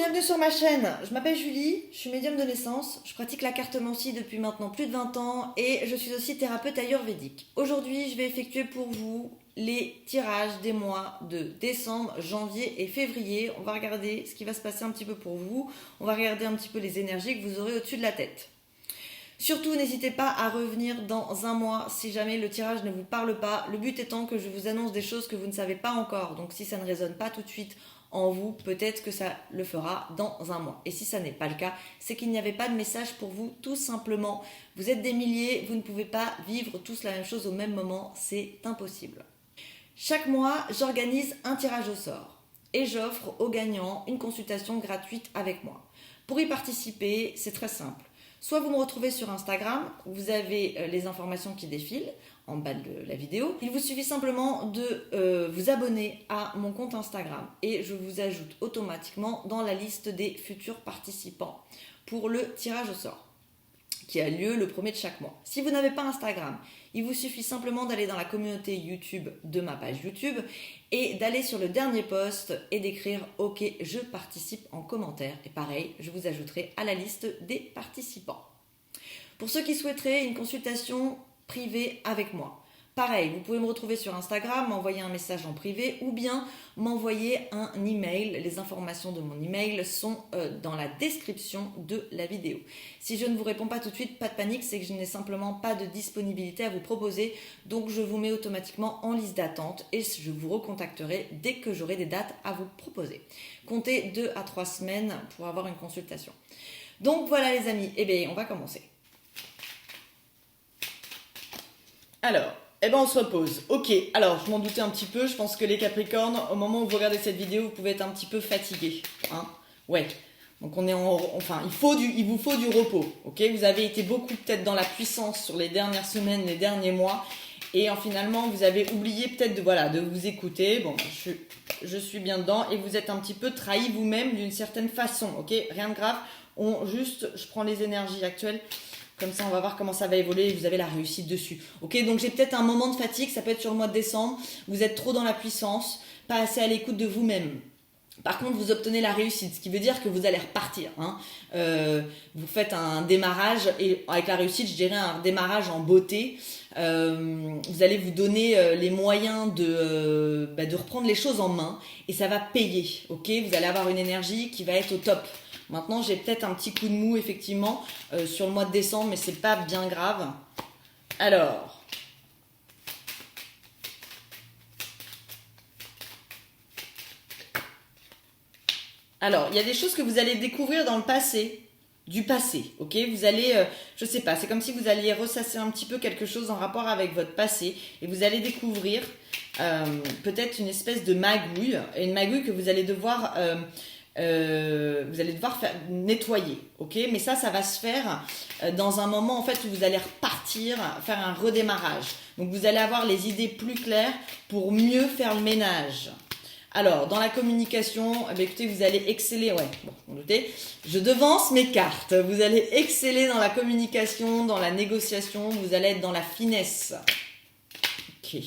bienvenue sur ma chaîne. Je m'appelle Julie, je suis médium de naissance, je pratique la cartomancie depuis maintenant plus de 20 ans et je suis aussi thérapeute ayurvédique. Aujourd'hui, je vais effectuer pour vous les tirages des mois de décembre, janvier et février. On va regarder ce qui va se passer un petit peu pour vous. On va regarder un petit peu les énergies que vous aurez au-dessus de la tête. Surtout, n'hésitez pas à revenir dans un mois si jamais le tirage ne vous parle pas. Le but étant que je vous annonce des choses que vous ne savez pas encore. Donc si ça ne résonne pas tout de suite en vous, peut-être que ça le fera dans un mois. Et si ça n'est pas le cas, c'est qu'il n'y avait pas de message pour vous, tout simplement. Vous êtes des milliers, vous ne pouvez pas vivre tous la même chose au même moment, c'est impossible. Chaque mois, j'organise un tirage au sort et j'offre aux gagnants une consultation gratuite avec moi. Pour y participer, c'est très simple. Soit vous me retrouvez sur Instagram, vous avez les informations qui défilent en bas de la vidéo. Il vous suffit simplement de vous abonner à mon compte Instagram et je vous ajoute automatiquement dans la liste des futurs participants pour le tirage au sort qui a lieu le premier de chaque mois. Si vous n'avez pas Instagram, il vous suffit simplement d'aller dans la communauté YouTube de ma page YouTube et d'aller sur le dernier post et d'écrire « Ok, je participe » en commentaire. Et pareil, je vous ajouterai à la liste des participants. Pour ceux qui souhaiteraient une consultation privée avec moi, pareil, vous pouvez me retrouver sur Instagram, m'envoyer un message en privé ou bien m'envoyer un email. Les informations de mon email sont dans la description de la vidéo. Si je ne vous réponds pas tout de suite, pas de panique, c'est que je n'ai simplement pas de disponibilité à vous proposer. Donc je vous mets automatiquement en liste d'attente et je vous recontacterai dès que j'aurai des dates à vous proposer. Comptez 2 à 3 semaines pour avoir une consultation. Donc voilà les amis, eh bien on va commencer. Alors, on se repose. Ok, alors je m'en doutais un petit peu, je pense que les Capricornes, au moment où vous regardez cette vidéo, vous pouvez être un petit peu fatigués. Hein, ouais, donc il vous faut du repos. Ok, vous avez été beaucoup peut-être dans la puissance sur les dernières semaines, les derniers mois, et finalement vous avez oublié peut-être de vous écouter. Bon, je suis bien dedans et vous êtes un petit peu trahi vous-même d'une certaine façon. Ok, rien de grave, je prends les énergies actuelles. Comme ça, on va voir comment ça va évoluer et vous avez la réussite dessus. Ok, donc j'ai peut-être un moment de fatigue, ça peut être sur le mois de décembre. Vous êtes trop dans la puissance, pas assez à l'écoute de vous-même. Par contre, vous obtenez la réussite, ce qui veut dire que vous allez repartir. Hein. Vous faites un démarrage et avec la réussite, je dirais un démarrage en beauté. Vous allez vous donner les moyens de reprendre les choses en main et ça va payer. Ok, vous allez avoir une énergie qui va être au top. Maintenant, j'ai peut-être un petit coup de mou, effectivement, sur le mois de décembre, mais c'est pas bien grave. Alors, il y a des choses que vous allez découvrir dans le passé, du passé, ok? Vous allez, je sais pas, c'est comme si vous alliez ressasser un petit peu quelque chose en rapport avec votre passé, et vous allez découvrir peut-être une espèce de magouille, une magouille que vous allez devoir faire nettoyer, ok, mais ça va se faire dans un moment en fait où vous allez repartir, faire un redémarrage. Donc vous allez avoir les idées plus claires pour mieux faire le ménage. Alors dans la communication, écoutez, vous allez exceller, je devance mes cartes. Vous allez exceller dans la communication, dans la négociation, vous allez être dans la finesse. Ok.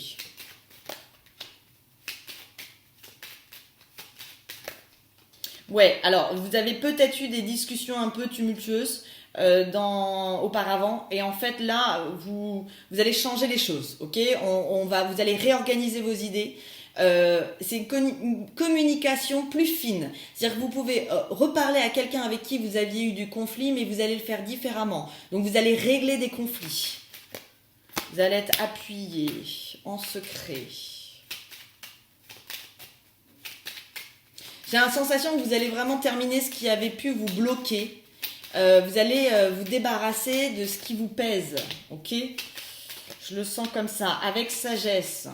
Ouais, alors vous avez peut-être eu des discussions un peu tumultueuses auparavant et en fait là vous allez changer les choses, ok, vous allez réorganiser vos idées. C'est une communication plus fine, c'est-à-dire que vous pouvez reparler à quelqu'un avec qui vous aviez eu du conflit mais vous allez le faire différemment, donc vous allez régler des conflits, vous allez être appuyé en secret. J'ai la sensation que vous allez vraiment terminer ce qui avait pu vous bloquer. Vous allez vous débarrasser de ce qui vous pèse. Ok ? Je le sens comme ça, avec sagesse.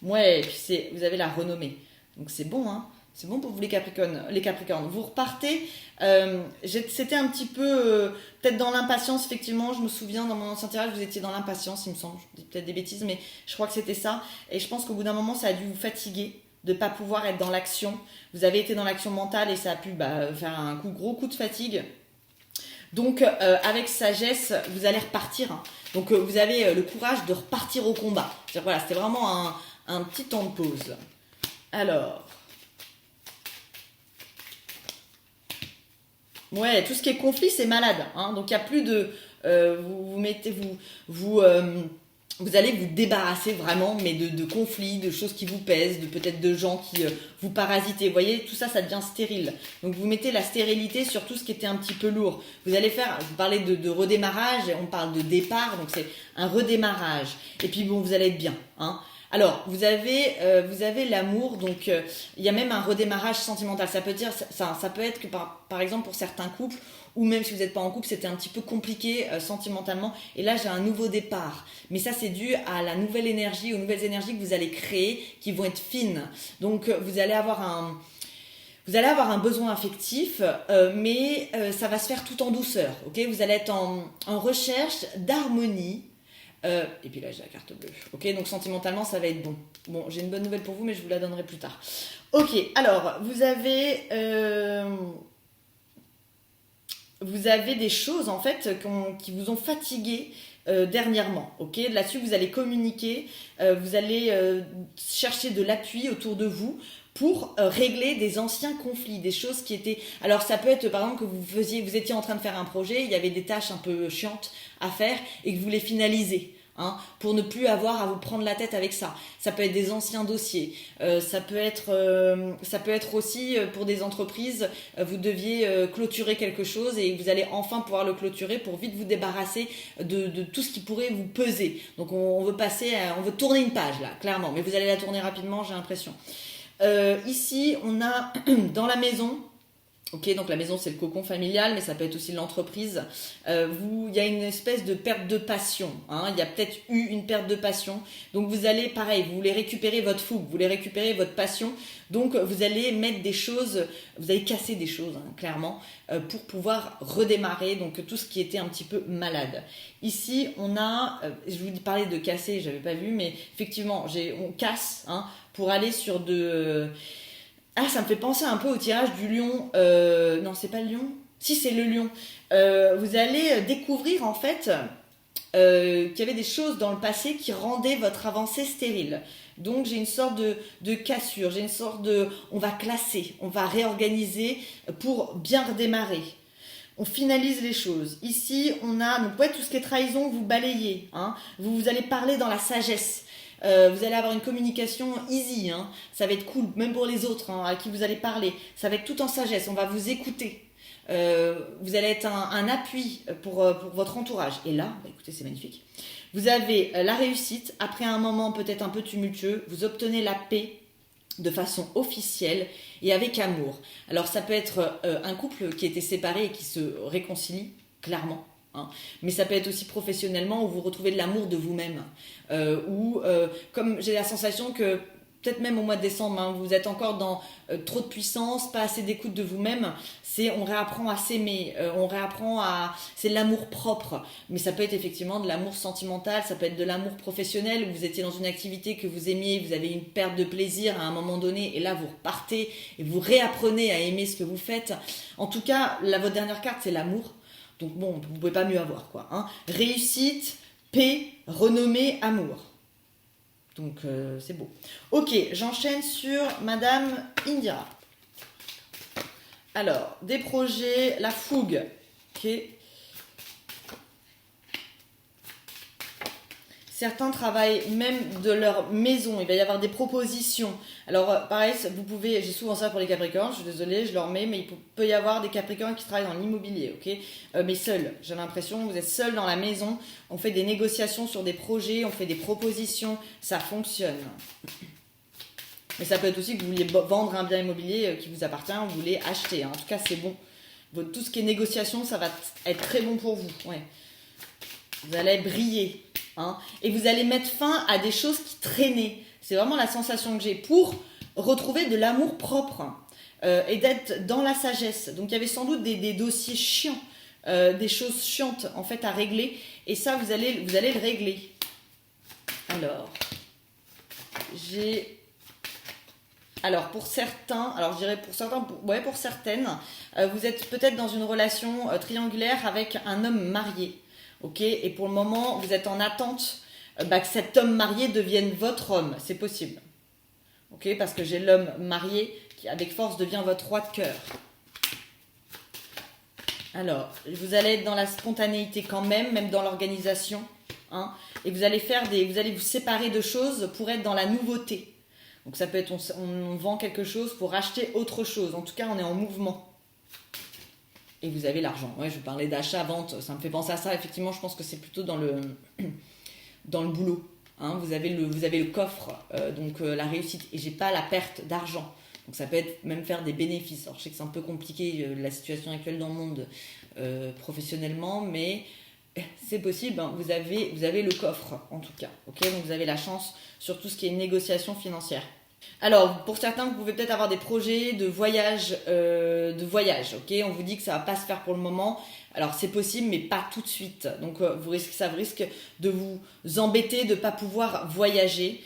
Ouais, et puis vous avez la renommée. Donc c'est bon, hein ? C'est bon pour vous les Capricornes. Vous repartez. C'était un petit peu peut-être dans l'impatience, effectivement. Je me souviens, dans mon ancien tirage, vous étiez dans l'impatience, il me semble. Je dis peut-être des bêtises, mais je crois que c'était ça. Et je pense qu'au bout d'un moment, ça a dû vous fatiguer de ne pas pouvoir être dans l'action. Vous avez été dans l'action mentale et ça a pu faire un gros coup de fatigue. Donc, avec sagesse, vous allez repartir. Hein. Donc, vous avez le courage de repartir au combat. Voilà, c'était vraiment un petit temps de pause. Alors, Ouais, tout ce qui est conflit, c'est malade. Hein. Donc il n'y a plus de... vous allez vous débarrasser vraiment, mais de conflits, de choses qui vous pèsent, de peut-être de gens qui vous parasitent. Vous voyez, tout ça, ça devient stérile. Donc vous mettez la stérilité sur tout ce qui était un petit peu lourd. Vous allez faire, vous parlez de redémarrage, on parle de départ, donc c'est un redémarrage. Et puis bon, vous allez être bien. Hein. Alors, vous avez l'amour, donc il y a même un redémarrage sentimental. Ça peut être que par exemple pour certains couples, ou même si vous n'êtes pas en couple, c'était un petit peu compliqué sentimentalement. Et là, j'ai un nouveau départ. Mais ça, c'est dû à la nouvelle énergie, aux nouvelles énergies que vous allez créer, qui vont être fines. Donc, vous allez avoir un besoin affectif, mais ça va se faire tout en douceur. Okay, vous allez être en recherche d'harmonie. Et puis là, j'ai la carte bleue. Ok, donc sentimentalement, ça va être bon. Bon, j'ai une bonne nouvelle pour vous, mais je vous la donnerai plus tard. Ok, alors, vous avez des choses, en fait, qui vous ont fatigué dernièrement. Ok, là-dessus, vous allez communiquer, vous allez chercher de l'appui autour de vous pour régler des anciens conflits, des choses qui étaient... Alors ça peut être par exemple que vous étiez en train de faire un projet, il y avait des tâches un peu chiantes à faire et que vous les finalisez. Hein, pour ne plus avoir à vous prendre la tête avec ça. Ça peut être des anciens dossiers. Ça peut être aussi pour des entreprises, vous deviez clôturer quelque chose et vous allez enfin pouvoir le clôturer pour vite vous débarrasser de tout ce qui pourrait vous peser. Donc on veut tourner une page là, clairement. Mais vous allez la tourner rapidement, j'ai l'impression. Ici, on a dans la maison... Ok, donc la maison c'est le cocon familial, mais ça peut être aussi l'entreprise. Il y a une espèce de perte de passion. Hein, il y a peut-être eu une perte de passion. Donc vous allez, pareil, vous voulez récupérer votre fougue, vous voulez récupérer votre passion. Donc vous allez mettre des choses, vous allez casser des choses, hein, clairement, pour pouvoir redémarrer. Donc tout ce qui était un petit peu malade. Ici, on a, je vous parlais de casser, j'avais pas vu, mais effectivement, on casse pour aller sur de... ça me fait penser un peu au tirage du lion. Non, c'est pas le lion. Si, c'est le lion. Vous allez découvrir en fait qu'il y avait des choses dans le passé qui rendaient votre avancée stérile. Donc j'ai une sorte de cassure, j'ai une sorte de... On va classer, on va réorganiser pour bien redémarrer. On finalise les choses. Ici, on a donc tout ce qui est trahison, vous balayez. Hein. Vous allez parler dans la sagesse. Vous allez avoir une communication easy, hein. Ça va être cool, même pour les autres à qui vous allez parler. Ça va être tout en sagesse, on va vous écouter. Vous allez être un appui pour votre entourage. Et là, écoutez, c'est magnifique. Vous avez la réussite. Après un moment peut-être un peu tumultueux, vous obtenez la paix de façon officielle et avec amour. Alors ça peut être un couple qui était séparé et qui se réconcilie, clairement. Hein. Mais ça peut être aussi professionnellement où vous retrouvez de l'amour de vous-même. Comme j'ai la sensation que peut-être même au mois de décembre, vous êtes encore dans trop de puissance, pas assez d'écoute de vous-même. On réapprend à s'aimer, c'est de l'amour propre. Mais ça peut être effectivement de l'amour sentimental, ça peut être de l'amour professionnel où vous étiez dans une activité que vous aimiez, vous avez une perte de plaisir à un moment donné et là vous repartez et vous réapprenez à aimer ce que vous faites. En tout cas, votre dernière carte, c'est l'amour. Donc bon, vous ne pouvez pas mieux avoir, quoi. Hein. Réussite, paix, renommée, amour. Donc c'est beau. Ok, j'enchaîne sur Madame Indira. Alors, des projets, la fougue. Ok. Certains travaillent même de leur maison. Il va y avoir des propositions. Alors, pareil, j'ai souvent ça pour les Capricornes. Je suis désolée, je leur mets, mais il peut y avoir des Capricornes qui travaillent dans l'immobilier, ok. Mais seuls. J'ai l'impression que vous êtes seuls dans la maison. On fait des négociations sur des projets, on fait des propositions. Ça fonctionne. Mais ça peut être aussi que vous vouliez vendre un bien immobilier qui vous appartient, vous voulez acheter. En tout cas, c'est bon. Tout ce qui est négociation, ça va être très bon pour vous. Ouais. Vous allez briller. Hein, et vous allez mettre fin à des choses qui traînaient. C'est vraiment la sensation que j'ai pour retrouver de l'amour propre et d'être dans la sagesse. Donc il y avait sans doute des dossiers chiants, des choses chiantes en fait à régler. Et ça, vous allez le régler. Pour certaines, vous êtes peut-être dans une relation triangulaire avec un homme marié. Ok, et pour le moment, vous êtes en attente que cet homme marié devienne votre homme. C'est possible. Ok, parce que j'ai l'homme marié qui, avec force, devient votre roi de cœur. Alors, vous allez être dans la spontanéité quand même dans l'organisation. Hein, et vous allez vous séparer de choses pour être dans la nouveauté. Donc ça peut être, on vend quelque chose pour acheter autre chose. En tout cas, on est en mouvement. Et vous avez l'argent. Ouais, je vous parlais d'achat, vente, ça me fait penser à ça. Effectivement, je pense que c'est plutôt dans le boulot. Hein, vous avez le coffre, donc la réussite. Et j'ai pas la perte d'argent. Donc ça peut être même faire des bénéfices. Alors je sais que c'est un peu compliqué la situation actuelle dans le monde professionnellement, mais c'est possible. Hein, vous avez le coffre en tout cas. Ok, donc vous avez la chance sur tout ce qui est négociation financière. Alors, pour certains, vous pouvez peut-être avoir des projets de voyage, ok. On vous dit que ça va pas se faire pour le moment. Alors, c'est possible, mais pas tout de suite. Donc, ça risque de vous embêter de pas pouvoir voyager.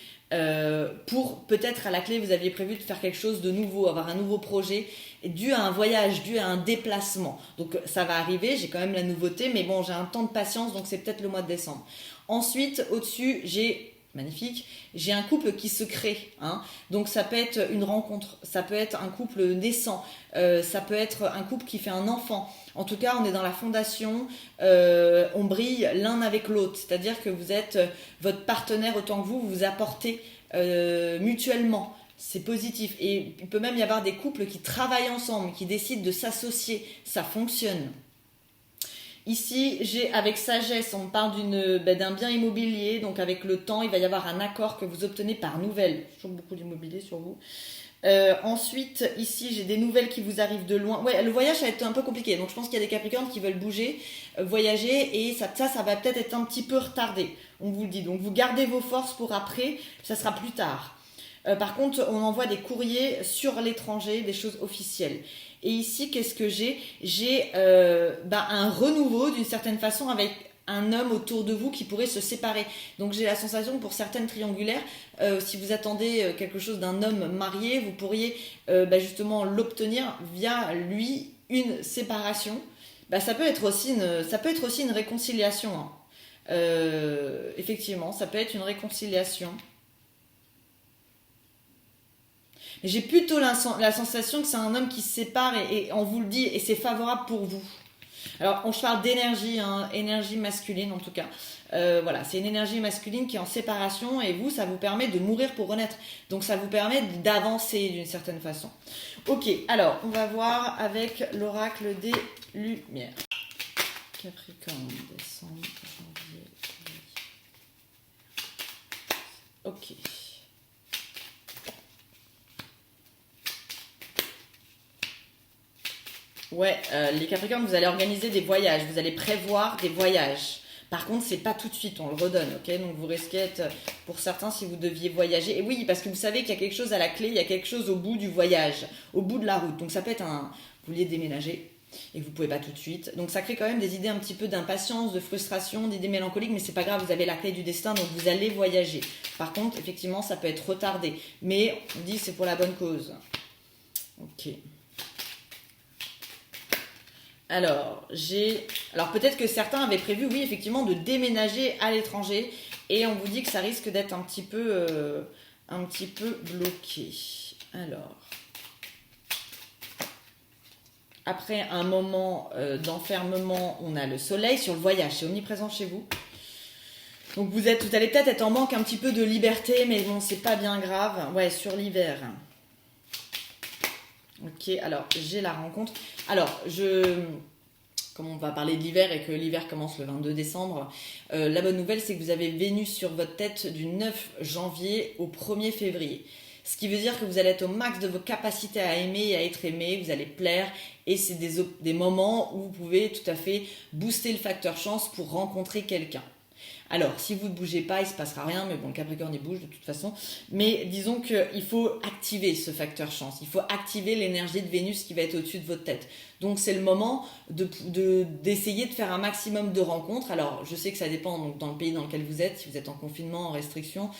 Pour peut-être à la clé, vous aviez prévu de faire quelque chose de nouveau, avoir un nouveau projet, dû à un voyage, dû à un déplacement. Donc, ça va arriver. J'ai quand même la nouveauté, mais bon, j'ai un temps de patience, donc c'est peut-être le mois de décembre. Ensuite, au-dessus, magnifique, j'ai un couple qui se crée, hein. Donc ça peut être une rencontre, ça peut être un couple naissant, ça peut être un couple qui fait un enfant. En tout cas, on est dans la fondation, on brille l'un avec l'autre, c'est-à-dire que vous êtes votre partenaire autant que vous apportez mutuellement. C'est positif. Et il peut même y avoir des couples qui travaillent ensemble, qui décident de s'associer, ça fonctionne. Ici, avec sagesse, on parle d'un bien immobilier, donc avec le temps, il va y avoir un accord que vous obtenez par nouvelle. Toujours beaucoup d'immobilier sur vous. Ensuite, ici, j'ai des nouvelles qui vous arrivent de loin. Ouais, le voyage, ça va être un peu compliqué. Donc, je pense qu'il y a des Capricornes qui veulent bouger, voyager, et ça va peut-être être un petit peu retardé. On vous le dit. Donc, vous gardez vos forces pour après, ça sera plus tard. Par contre, on envoie des courriers sur l'étranger, des choses officielles. Et ici, qu'est-ce que j'ai ? J'ai un renouveau d'une certaine façon avec un homme autour de vous qui pourrait se séparer. Donc j'ai la sensation que pour certaines triangulaires, si vous attendez quelque chose d'un homme marié, vous pourriez justement l'obtenir via lui une séparation. Ça peut être aussi une réconciliation. Hein. Effectivement, ça peut être une réconciliation. J'ai plutôt la sensation que c'est un homme qui se sépare et on vous le dit et c'est favorable pour vous. Alors je parle d'énergie, hein, énergie masculine en tout cas. Voilà, c'est une énergie masculine qui est en séparation et vous, ça vous permet de mourir pour renaître. Donc ça vous permet d'avancer d'une certaine façon. Ok, alors on va voir avec l'oracle des Lumières. Capricorne, décembre, janvier, ok. Ouais, les Capricornes, vous allez organiser des voyages, vous allez prévoir des voyages. Par contre, c'est pas tout de suite, on le redonne, ok ? Donc vous risquez d'être, pour certains, si vous deviez voyager. Et oui, parce que vous savez qu'il y a quelque chose à la clé, il y a quelque chose au bout du voyage, au bout de la route. Donc ça peut être vous vouliez déménager et que vous pouvez pas tout de suite. Donc ça crée quand même des idées un petit peu d'impatience, de frustration, d'idées mélancoliques, mais c'est pas grave, vous avez la clé du destin, donc vous allez voyager. Par contre, effectivement, ça peut être retardé. Mais on dit c'est pour la bonne cause. Ok. Alors peut-être que certains avaient prévu, oui, effectivement, de déménager à l'étranger et on vous dit que ça risque d'être un petit peu bloqué. Alors, après un moment d'enfermement, on a le soleil sur le voyage, c'est omniprésent chez vous. Donc vous allez peut-être être en manque un petit peu de liberté, mais bon, c'est pas bien grave. Ouais, sur l'hiver. Ok, alors j'ai la rencontre. Alors, comme on va parler de l'hiver et que l'hiver commence le 22 décembre, la bonne nouvelle c'est que vous avez Vénus sur votre tête du 9 janvier au 1er février. Ce qui veut dire que vous allez être au max de vos capacités à aimer et à être aimé, vous allez plaire et c'est des moments où vous pouvez tout à fait booster le facteur chance pour rencontrer quelqu'un. Alors, si vous ne bougez pas, il ne se passera rien, mais bon, le Capricorne, il bouge de toute façon. Mais disons qu'il faut activer ce facteur chance. Il faut activer l'énergie de Vénus qui va être au-dessus de votre tête. Donc, c'est le moment d'essayer de faire un maximum de rencontres. Alors, je sais que ça dépend donc, dans le pays dans lequel vous êtes, si vous êtes en confinement, en restriction.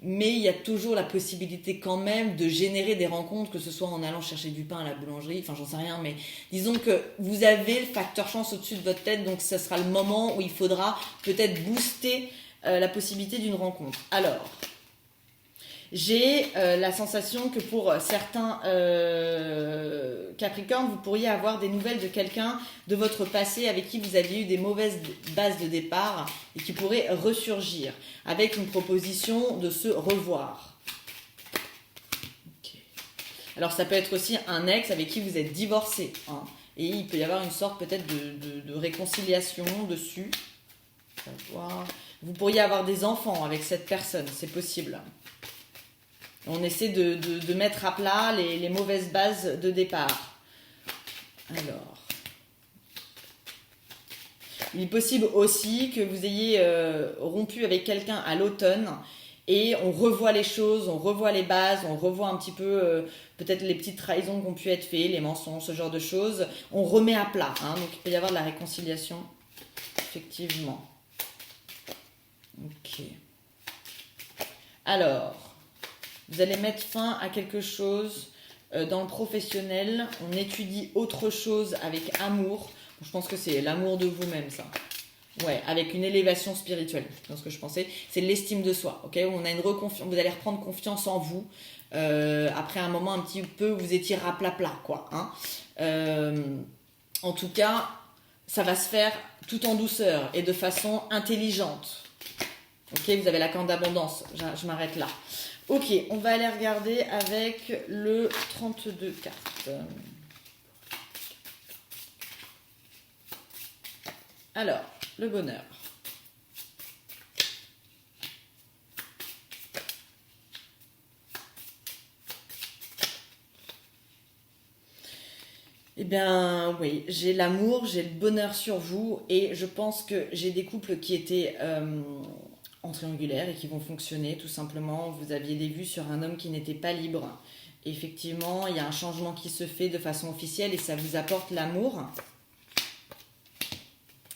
Mais il y a toujours la possibilité quand même de générer des rencontres, que ce soit en allant chercher du pain à la boulangerie, enfin j'en sais rien, mais disons que vous avez le facteur chance au-dessus de votre tête, donc ce sera le moment où il faudra peut-être booster la possibilité d'une rencontre. Alors, j'ai la sensation que pour certains Capricorne, vous pourriez avoir des nouvelles de quelqu'un de votre passé avec qui vous aviez eu des mauvaises bases de départ et qui pourrait ressurgir avec une proposition de se revoir. Okay. Alors ça peut être aussi un ex avec qui vous êtes divorcé, hein, et il peut y avoir une sorte peut-être de réconciliation dessus. Vous pourriez avoir des enfants avec cette personne, c'est possible. On essaie de mettre à plat les mauvaises bases de départ. Alors, il est possible aussi que vous ayez rompu avec quelqu'un à l'automne et on revoit les choses, on revoit les bases, on revoit un petit peu peut-être les petites trahisons qui ont pu être faites, les mensonges, ce genre de choses. On remet à plat, hein, donc il peut y avoir de la réconciliation, effectivement. Ok. Alors, vous allez mettre fin à quelque chose dans le professionnel. On étudie autre chose avec amour. Je pense que c'est l'amour de vous-même, ça. Ouais, avec une élévation spirituelle, c'est ce que je pensais. C'est l'estime de soi, ok? On a une vous allez reprendre confiance en vous. Après un moment un petit peu où vous étiez rapla-pla, quoi. Hein. En tout cas, ça va se faire tout en douceur et de façon intelligente. Ok, vous avez la carte d'abondance, je m'arrête là. Ok, on va aller regarder avec le 32 cartes. Alors, le bonheur. Eh bien, oui, j'ai l'amour, j'ai le bonheur sur vous et je pense que j'ai des couples qui étaient en triangulaire et qui vont fonctionner tout simplement. Vous aviez des vues sur un homme qui n'était pas libre. Effectivement, il y a un changement qui se fait de façon officielle et ça vous apporte l'amour.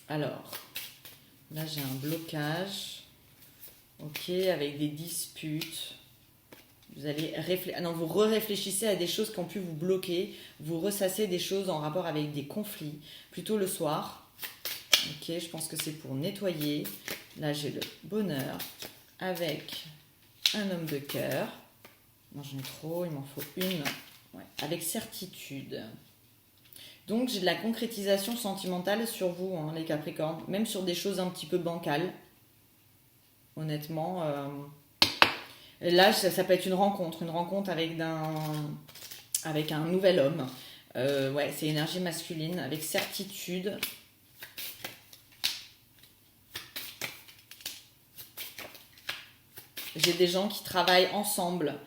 Alors, là j'ai un blocage, ok, avec des disputes. Vous allez vous réfléchissez à des choses qui ont pu vous bloquer, vous ressassez des choses en rapport avec des conflits, plutôt le soir. Ok, je pense que c'est pour nettoyer. Là j'ai le bonheur avec un homme de cœur. Non, j'en ai trop, il m'en faut une. Ouais, avec certitude. Donc j'ai de la concrétisation sentimentale sur vous, hein, les Capricornes, même sur des choses un petit peu bancales. Honnêtement, là ça peut être une rencontre avec un nouvel homme. Ouais, c'est énergie masculine avec certitude. J'ai des gens qui travaillent ensemble,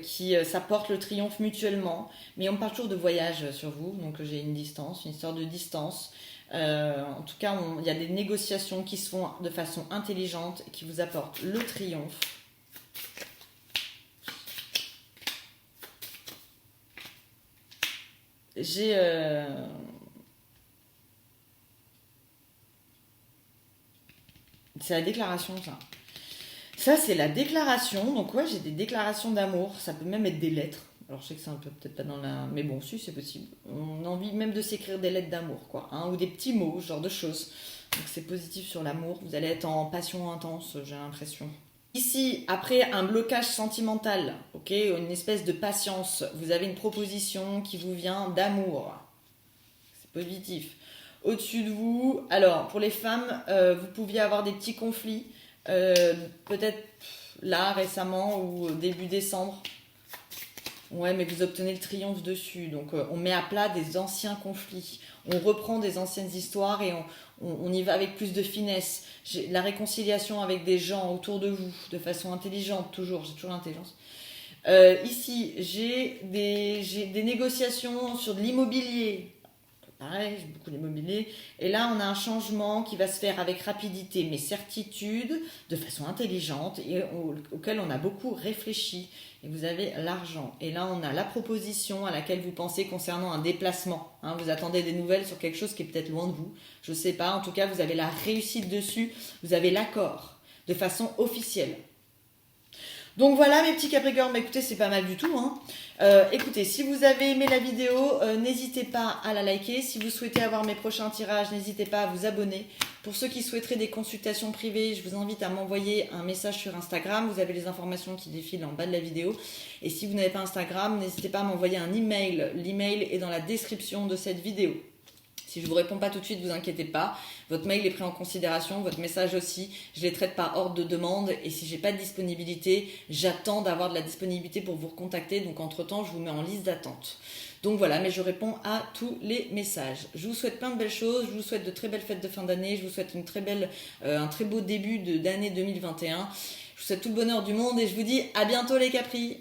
qui s'apportent le triomphe mutuellement. Mais on parle toujours de voyage sur vous, donc j'ai une distance, une histoire de distance. En tout cas, il y a des négociations qui se font de façon intelligente et qui vous apportent le triomphe. J'ai... C'est la déclaration, ça. Ça, c'est la déclaration. Donc, ouais, j'ai des déclarations d'amour. Ça peut même être des lettres. Alors, je sais que c'est un peu peut-être pas dans la... Mais bon, si, c'est possible. On a envie même de s'écrire des lettres d'amour, quoi. Hein, ou des petits mots, ce genre de choses. Donc, c'est positif sur l'amour. Vous allez être en passion intense, j'ai l'impression. Ici, après un blocage sentimental, ok, une espèce de patience, vous avez une proposition qui vous vient d'amour. C'est positif. Au-dessus de vous, alors, pour les femmes, vous pouviez avoir des petits conflits. Peut-être là récemment ou début décembre. Ouais, mais vous obtenez le triomphe dessus. Donc on met à plat des anciens conflits. On reprend des anciennes histoires et on y va avec plus de finesse. J'ai la réconciliation avec des gens autour de vous de façon intelligente, toujours. J'ai toujours l'intelligence. Ici, j'ai des négociations sur de l'immobilier. Pareil, j'ai beaucoup d'immobilier. Et là, on a un changement qui va se faire avec rapidité, mais certitude, de façon intelligente, et auquel on a beaucoup réfléchi. Et vous avez l'argent. Et là, on a la proposition à laquelle vous pensez concernant un déplacement. Hein, vous attendez des nouvelles sur quelque chose qui est peut-être loin de vous. Je ne sais pas. En tout cas, vous avez la réussite dessus. Vous avez l'accord de façon officielle. Donc voilà mes petits Capricornes, bah, écoutez c'est pas mal du tout. Hein. Écoutez, si vous avez aimé la vidéo, n'hésitez pas à la liker. Si vous souhaitez avoir mes prochains tirages, n'hésitez pas à vous abonner. Pour ceux qui souhaiteraient des consultations privées, je vous invite à m'envoyer un message sur Instagram. Vous avez les informations qui défilent en bas de la vidéo. Et si vous n'avez pas Instagram, n'hésitez pas à m'envoyer un email. L'email est dans la description de cette vidéo. Si je ne vous réponds pas tout de suite, vous inquiétez pas. Votre mail est pris en considération, votre message aussi. Je les traite par ordre de demande et si j'ai pas de disponibilité, j'attends d'avoir de la disponibilité pour vous recontacter. Donc entre-temps, je vous mets en liste d'attente. Donc voilà, mais je réponds à tous les messages. Je vous souhaite plein de belles choses, je vous souhaite de très belles fêtes de fin d'année, je vous souhaite un très beau début d'année 2021. Je vous souhaite tout le bonheur du monde et je vous dis à bientôt les Capris.